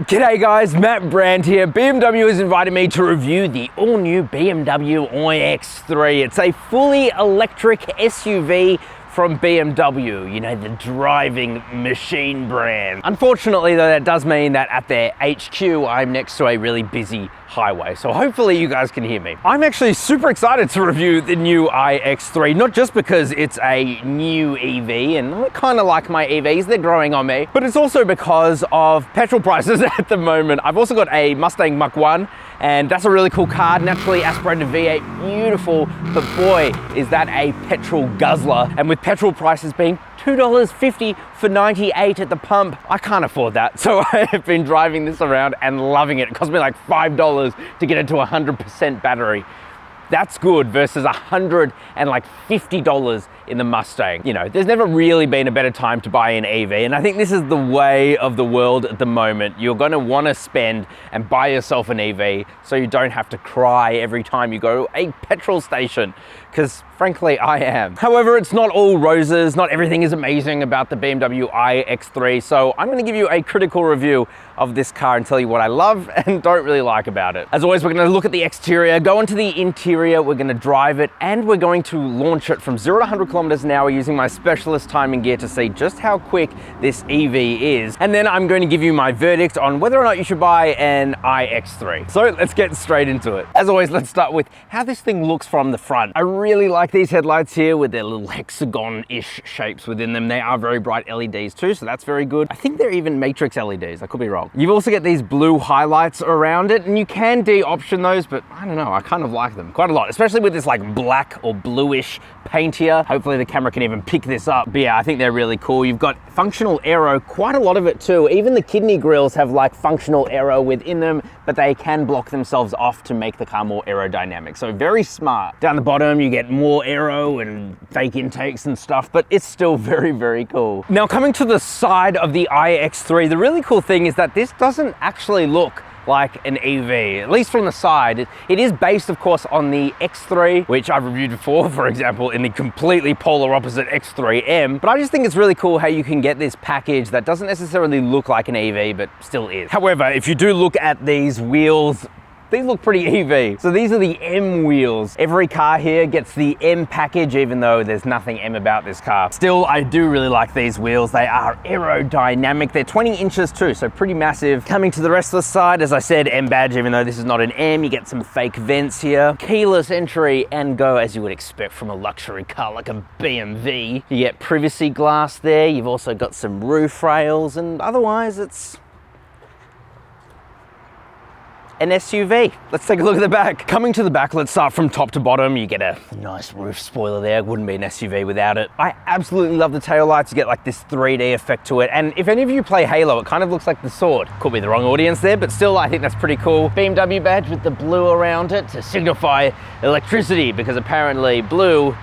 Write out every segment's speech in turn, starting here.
G'day guys, Matt Brand here. BMW has invited me to review the all-new BMW iX3. It's a fully electric SUV from BMW, you know, the driving machine brand. Unfortunately though, that does mean that at their HQ, I'm next to a really busy highway, so hopefully you guys can hear me. I'm actually super excited to review the new iX3, not just because it's a new EV, and I kind of like my EVs, they're growing on me, but it's also because of petrol prices at the moment. I've also got a Mustang Mach-1, and that's a really cool car, naturally aspirated V8, beautiful, but boy, is that a petrol guzzler. And with petrol prices being $2.50 for 98 at the pump, I can't afford that. So I have been driving this around and loving it. It cost me like $5 to get it to 100% battery. That's good versus $150 in the Mustang. You know, there's never really been a better time to buy an EV, and I think this is the way of the world at the moment. You're gonna wanna spend and buy yourself an EV so you don't have to cry every time you go to a petrol station, because frankly, I am. However, it's not all roses, not everything is amazing about the BMW iX3, so I'm gonna give you a critical review of this car and tell you what I love and don't really like about it. As always, we're gonna look at the exterior, go into the interior, we're gonna drive it, and we're going to launch it from 0 to 100 kilometers an hour using my specialist timing gear to see just how quick this EV is. And then I'm going to give you my verdict on whether or not you should buy an iX3. So let's get straight into it. As always, let's start with how this thing looks from the front. I really like these headlights here with their little hexagon-ish shapes within them. They are very bright LEDs too, so that's very good. I think they're even matrix LEDs, I could be wrong. You've also got these blue highlights around it, and you can de-option those, but I don't know, I kind of like them quite a lot, especially with this like black or bluish paint here. Hopefully the camera can even pick this up. But yeah, I think they're really cool. You've got functional aero, quite a lot of it too. Even the kidney grills have like functional aero within them, but they can block themselves off to make the car more aerodynamic. So very smart. Down the bottom, you get more aero and fake intakes and stuff, but it's still very, very cool. Now coming to the side of the iX3, the really cool thing is that this doesn't actually look like an EV, at least from the side. It is based, of course, on the X3, which I've reviewed before, for example, in the completely polar opposite X3M. But I just think it's really cool how you can get this package that doesn't necessarily look like an EV, but still is. However, if you do look at these wheels, these look pretty EV. So these are the M wheels. Every car here gets the M package, even though there's nothing M about this car. Still, I do really like these wheels. They are aerodynamic. They're 20 inches too, so pretty massive. Coming to the rest of the side, as I said, M badge, even though this is not an M, you get some fake vents here. Keyless entry and go, as you would expect from a luxury car like a BMW. You get privacy glass there. You've also got some roof rails, and otherwise it's an SUV. Let's take a look at the back. Coming to the back, let's start from top to bottom. You get a nice roof spoiler there. Wouldn't be an SUV without it. I absolutely love the taillights. You get like this 3D effect to it. And if any of you play Halo, it kind of looks like the sword. Could be the wrong audience there, but still, I think that's pretty cool. BMW badge with the blue around it to signify electricity, because apparently blue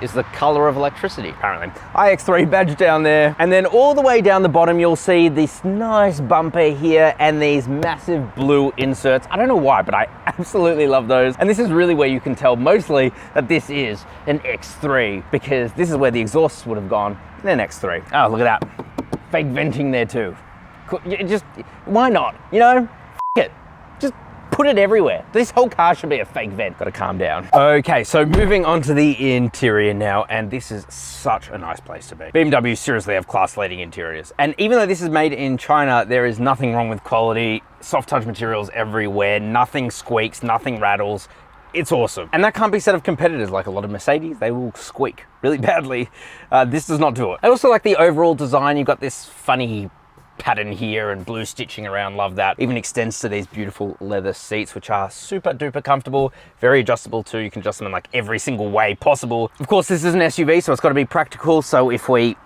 is the color of electricity, apparently. iX3 badge down there. And then all the way down the bottom, you'll see this nice bumper here and these massive blue inserts. I don't know why, but I absolutely love those. And this is really where you can tell mostly that this is an X3, because this is where the exhausts would have gone in an X3. Oh, look at that. Fake venting there too. Just, why not? You know, it. Just put it everywhere. This whole car should be a fake vent. Gotta calm down. Okay, so moving on to the interior now, and this is such a nice place to be. BMW seriously have class-leading interiors. And even though this is made in China, there is nothing wrong with quality. Soft touch materials everywhere, nothing squeaks, nothing rattles. It's awesome. And that can't be said of competitors like a lot of Mercedes. They will squeak really badly. This does not do it. I also like the overall design. You've got this funny pattern here and blue stitching around, love that. Even extends to these beautiful leather seats, which are super duper comfortable, very adjustable too. You can adjust them in like every single way possible. Of course, this is an SUV, so it's got to be practical. So if we,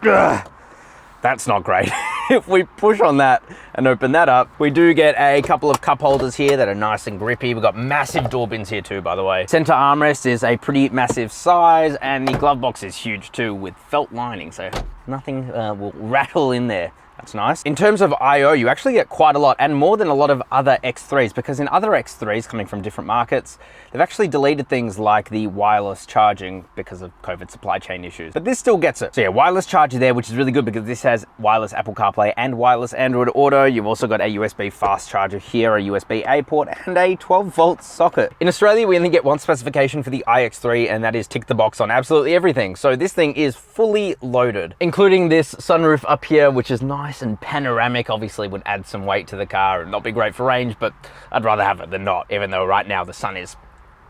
that's not great. If we push on that and open that up, we do get a couple of cup holders here that are nice and grippy. We've got massive door bins here too, by the way. Center armrest is a pretty massive size, and the glove box is huge too with felt lining, so nothing will rattle in there. That's nice. In terms of I/O, you actually get quite a lot, and more than a lot of other X3s, because in other X3s coming from different markets, they've actually deleted things like the wireless charging because of COVID supply chain issues. But this still gets it. So yeah, wireless charger there, which is really good because this has wireless Apple CarPlay and wireless Android Auto. You've also got a USB fast charger here, a USB-A port, and a 12-volt socket. In Australia, we only get one specification for the iX3, and that is tick the box on absolutely everything. So this thing is fully loaded, including this sunroof up here, which is nice and panoramic. Obviously would add some weight to the car and not be great for range, but I'd rather have it than not, even though right now the sun is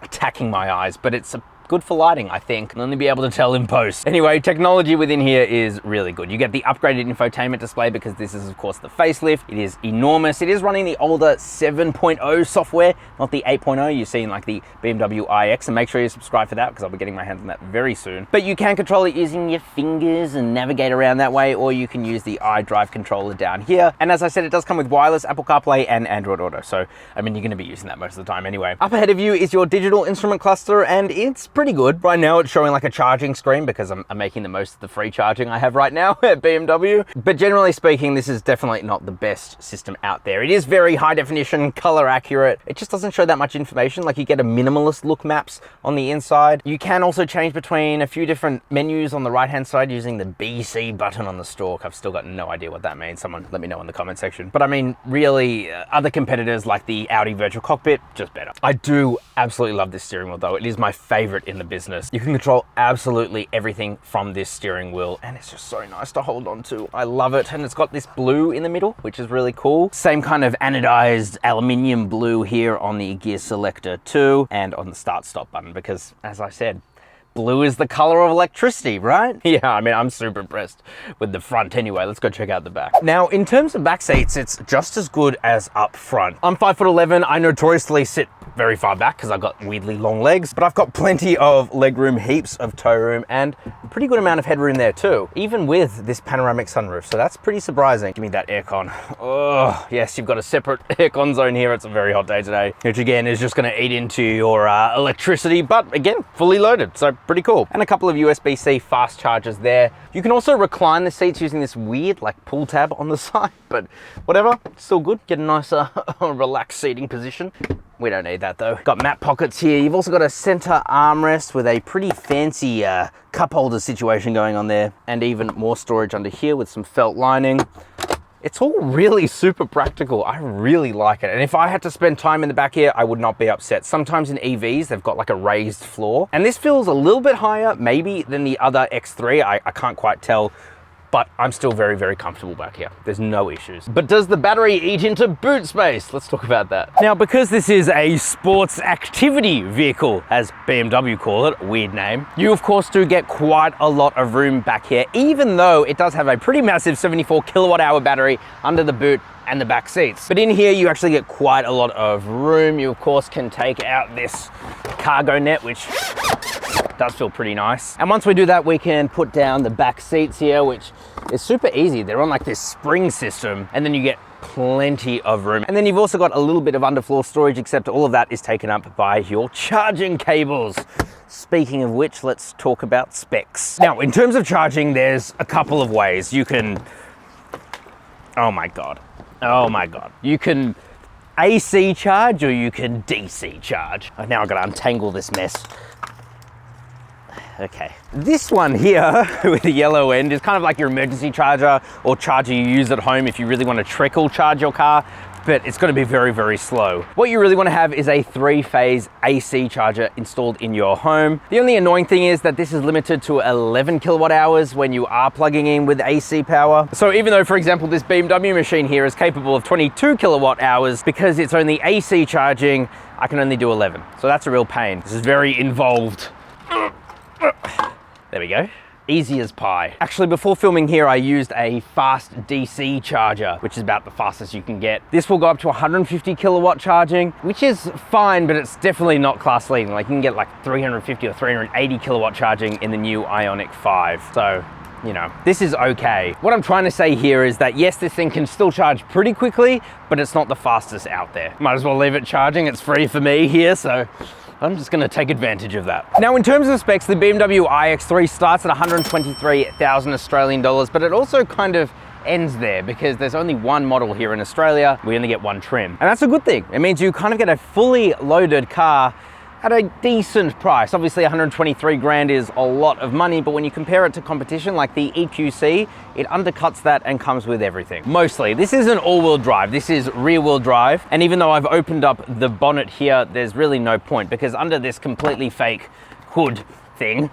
attacking my eyes, but it's good for lighting, I think. I'll only be able to tell in post. Anyway, technology within here is really good. You get the upgraded infotainment display because this is, of course, the facelift. It is enormous. It is running the older 7.0 software, not the 8.0 you see in like the BMW iX, and make sure you subscribe for that because I'll be getting my hands on that very soon. But you can control it using your fingers and navigate around that way, or you can use the iDrive controller down here. And as I said, it does come with wireless Apple CarPlay and Android Auto. So, I mean, you're going to be using that most of the time anyway. Up ahead of you is your digital instrument cluster, and it's pretty good. Right now it's showing like a charging screen because I'm making the most of the free charging I have right now at BMW. But generally speaking, this is definitely not the best system out there. It is very high definition, color accurate. It just doesn't show that much information. Like, you get a minimalist look maps on the inside. You can also change between a few different menus on the right hand side using the BC button on the stalk. I've still got no idea what that means. Someone let me know in the comment section. But I mean, really, other competitors like the Audi Virtual Cockpit, just better. I do absolutely love this steering wheel though. It is my favorite in the business. You can control absolutely everything from this steering wheel, and it's just so nice to hold on to. I love it. And it's got this blue in the middle, which is really cool. Same kind of anodized aluminium blue here on the gear selector too, and on the start stop button, because as I said, blue is the color of electricity, right? Yeah, I mean, I'm super impressed with the front anyway. Let's go check out the back. Now, in terms of back seats, it's just as good as up front. I'm 5'11". I notoriously sit very far back because I've got weirdly long legs, but I've got plenty of legroom, heaps of toe room, and a pretty good amount of headroom there too, even with this panoramic sunroof. So that's pretty surprising. Give me that aircon. Oh, yes, you've got a separate aircon zone here. It's a very hot day today, which again is just going to eat into your electricity, but again, fully loaded. So pretty cool. And a couple of USB-C fast chargers there. You can also recline the seats using this weird like pull tab on the side, but whatever, still good. Get a nicer relaxed seating position. We don't need that though. Got map pockets here. You've also got a center armrest with a pretty fancy cup holder situation going on there, and even more storage under here with some felt lining. It's all really super practical. I really like it. And if I had to spend time in the back here, I would not be upset. Sometimes in EVs, they've got like a raised floor, and this feels a little bit higher maybe than the other X3. I can't quite tell, but I'm still very, very comfortable back here. There's no issues. But does the battery eat into boot space? Let's talk about that. Now, because this is a sports activity vehicle, as BMW call it, weird name, you of course do get quite a lot of room back here, even though it does have a pretty massive 74 kilowatt hour battery under the boot and the back seats. But in here, you actually get quite a lot of room. You of course can take out this cargo net, which does feel pretty nice. And once we do that, we can put down the back seats here, which is super easy. They're on like this spring system, and then you get plenty of room. And then you've also got a little bit of underfloor storage, except all of that is taken up by your charging cables. Speaking of which, let's talk about specs. Now, in terms of charging, there's a couple of ways. You can, oh my God. You can AC charge, or you can DC charge. Oh, now I've got to untangle this mess. Okay. This one here with the yellow end is kind of like your emergency charger or charger you use at home if you really want to trickle charge your car, but it's going to be very, very slow. What you really want to have is a 3-phase AC charger installed in your home. The only annoying thing is that this is limited to 11 kilowatt hours when you are plugging in with AC power. So even though, for example, this BMW machine here is capable of 22 kilowatt hours, because it's only AC charging, I can only do 11. So that's a real pain. This is very involved. There we go. Easy as pie. Actually, before filming here, I used a fast DC charger, which is about the fastest you can get. This will go up to 150 kilowatt charging, which is fine, but it's definitely not class leading. Like, you can get like 350 or 380 kilowatt charging in the new Ioniq 5. So, you know, this is okay. What I'm trying to say here is that yes, this thing can still charge pretty quickly, but it's not the fastest out there. Might as well leave it charging. It's free for me here, so I'm just gonna take advantage of that. Now, in terms of specs, the BMW iX3 starts at 123,000 Australian dollars, but it also kind of ends there because there's only one model here in Australia. We only get one trim. And that's a good thing. It means you kind of get a fully loaded car at a decent price. Obviously 123 grand is a lot of money, but when you compare it to competition like the EQC, it undercuts that and comes with everything. Mostly. This isn't all-wheel drive, this is rear-wheel drive. And even though I've opened up the bonnet here, there's really no point because under this completely fake hood thing,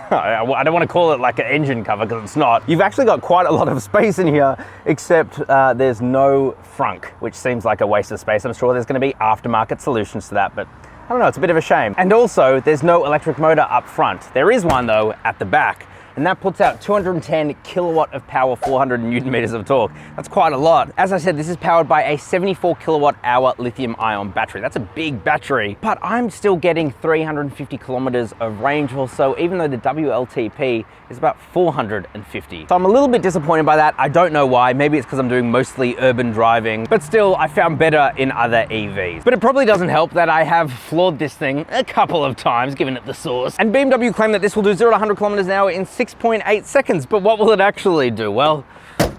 I don't want to call it like an engine cover because it's not. You've actually got quite a lot of space in here, except there's no frunk, which seems like a waste of space. I'm sure there's going to be aftermarket solutions to that, but I don't know, it's a bit of a shame. And also, there's no electric motor up front. There is one though at the back, and that puts out 210 kilowatt of power, 400 Newton meters of torque. That's quite a lot. As I said, this is powered by a 74 kilowatt hour lithium ion battery. That's a big battery, but I'm still getting 350 kilometers of range or so, even though the WLTP is about 450. So I'm a little bit disappointed by that. I don't know why. Maybe it's because I'm doing mostly urban driving, but still I found better in other EVs. But it probably doesn't help that I have flawed this thing a couple of times, given it the sauce. And BMW claim that this will do 0 to 100 kilometers an hour in 6.8 seconds, but what will it actually do? Well,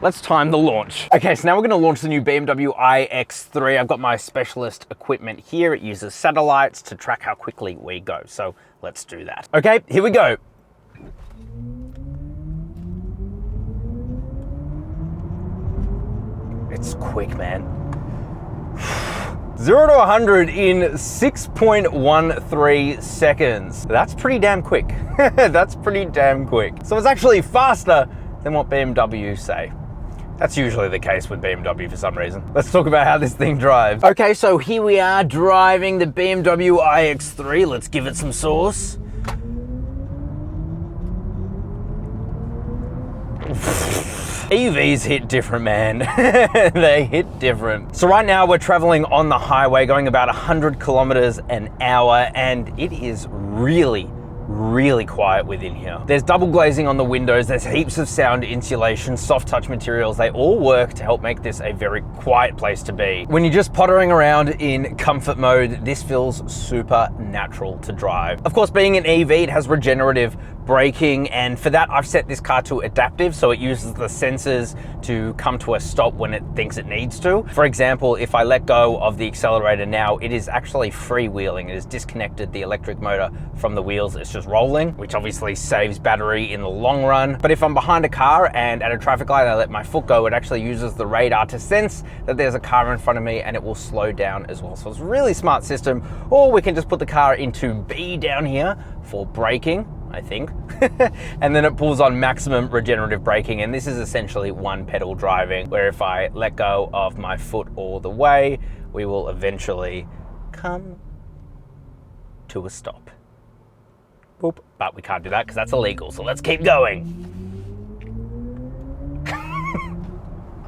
let's time the launch. Okay, so now we're gonna launch the new BMW iX3. I've got my specialist equipment here. It uses satellites to track how quickly we go. So let's do that. Okay, here we go. It's quick, man. 0 to 100 in 6.13 seconds. That's pretty damn quick. That's pretty damn quick. So it's actually faster than what BMWs say. That's usually the case with BMW for some reason. Let's talk about how this thing drives. Okay, so here we are driving the BMW iX3. Let's give it some sauce. EVs hit different, man. They hit different. So right now we're traveling on the highway going about 100 kilometers an hour, and it is really quiet within here. There's double glazing on the windows, there's heaps of sound insulation, soft touch materials. They all work to help make this a very quiet place to be. When you're just pottering around in comfort mode, this feels super natural to drive. Of course, being an EV, it has regenerative braking, and for that I've set this car to adaptive, so it uses the sensors to come to a stop when it thinks it needs to. For example, if I let go of the accelerator now, it is actually freewheeling. It has disconnected the electric motor from the wheels. It's just rolling, which obviously saves battery in the long run. But if I'm behind a car and at a traffic light I let my foot go, it actually uses the radar to sense that there's a car in front of me, and it will slow down as well. So it's a really smart system. Or we can just put the car into B down here for braking, I think. And then it pulls on maximum regenerative braking, and this is essentially one pedal driving, where if I let go of my foot all the way, we will eventually come to a stop. Boop. But we can't do that because that's illegal, so let's keep going.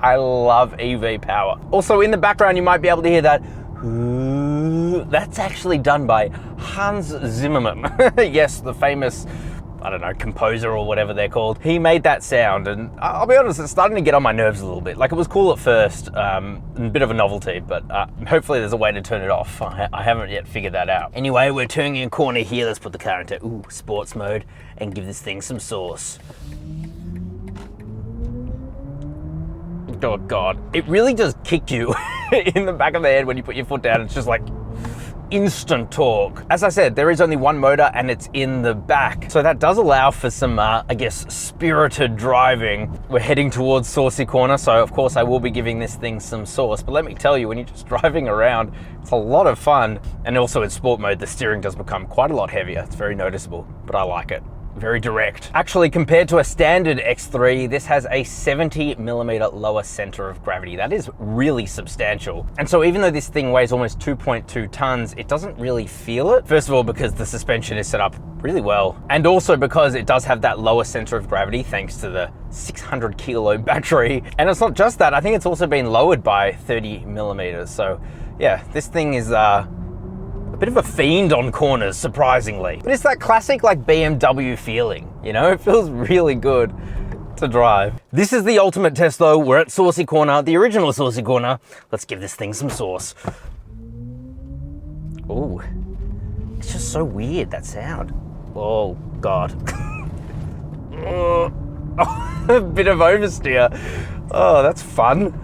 I love EV power. Also in the background you might be able to hear that. That's actually done by Hans Zimmerman. Yes, the famous, I don't know, composer or whatever they're called. He made that sound, and I'll be honest, it's starting to get on my nerves a little bit. Like, it was cool at first, a bit of a novelty, but hopefully there's a way to turn it off. I haven't yet figured that out. Anyway, we're turning a corner here. Let's put the car into sports mode and give this thing some sauce. Oh God, it really does kick you in the back of the head when you put your foot down. It's just like instant torque. As I said, there is only one motor and it's in the back. So that does allow for some, I guess, spirited driving. We're heading towards Saucy Corner, so of course I will be giving this thing some sauce. But let me tell you, when you're just driving around, it's a lot of fun. And also in sport mode, the steering does become quite a lot heavier. It's very noticeable, but I like it. Very direct. Actually, compared to a standard X3, this has a 70mm lower center of gravity. That is really substantial. And so even though this thing weighs almost 2.2 tons, it doesn't really feel it. First of all, because the suspension is set up really well. And also because it does have that lower center of gravity thanks to the 600 kilo battery. And it's not just that, I think it's also been lowered by 30mm. So yeah, this thing is a bit of a fiend on corners, surprisingly. But it's that classic like BMW feeling, you know? It feels really good to drive. This is the ultimate test though. We're at Saucy Corner, the original Saucy Corner. Let's give this thing some sauce. Ooh, it's just so weird, that sound. Oh God. Oh, a bit of oversteer. Oh, that's fun.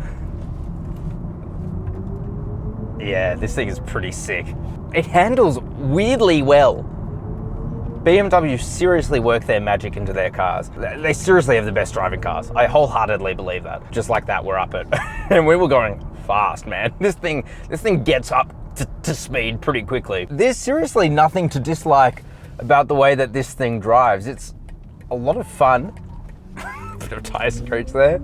Yeah, this thing is pretty sick. It handles weirdly well. BMW seriously work their magic into their cars. They seriously have the best driving cars. I wholeheartedly believe that. Just like that, we're up it. And we were going fast, man. This thing gets up to speed pretty quickly. There's seriously nothing to dislike about the way that this thing drives. It's a lot of fun. Bit of tire screech there.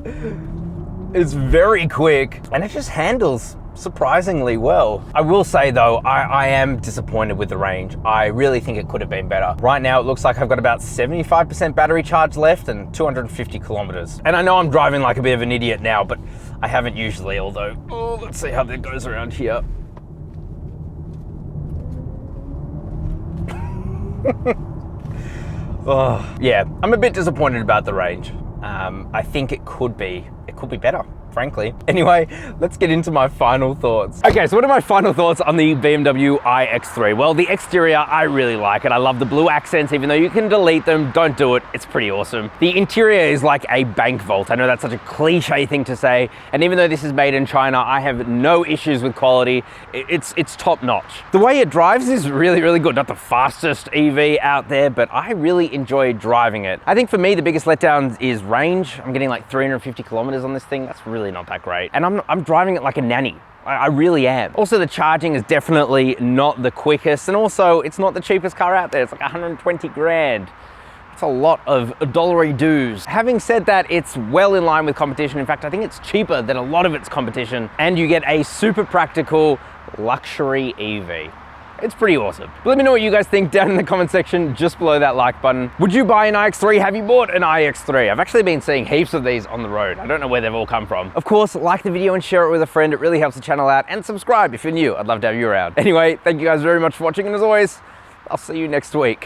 It's very quick and it just handles surprisingly well. I will say though, I am disappointed with the range. I really think it could have been better. Right now it looks like I've got about 75% battery charge left and 250 kilometers. And I know I'm driving like a bit of an idiot now, but I haven't usually, although, oh, let's see how that goes around here. Oh, yeah, I'm a bit disappointed about the range. I think it could be better, frankly. Anyway, let's get into my final thoughts. Okay, so what are my final thoughts on the BMW iX3? Well, the exterior, I really like it. I love the blue accents, even though you can delete them. Don't do it, it's pretty awesome. The interior is like a bank vault. I know that's such a cliche thing to say, and even though this is made in China, I have no issues with quality. It's top notch. The way it drives is really, really good. Not the fastest EV out there, but I really enjoy driving it. I think for me, the biggest letdown is range. I'm getting like 350 kilometers on this thing. That's really not that great. And I'm driving it like a nanny. I really am. Also, the charging is definitely not the quickest. And also, it's not the cheapest car out there. It's like 120 grand. It's a lot of dollary dues. Having said that, it's well in line with competition. In fact, I think it's cheaper than a lot of its competition. And you get a super practical luxury EV. It's pretty awesome. But let me know what you guys think down in the comment section just below that like button. Would you buy an iX3? Have you bought an iX3? I've actually been seeing heaps of these on the road. I don't know where they've all come from. Of course, like the video and share it with a friend. It really helps the channel out. And subscribe if you're new. I'd love to have you around. Anyway, thank you guys very much for watching. And as always, I'll see you next week.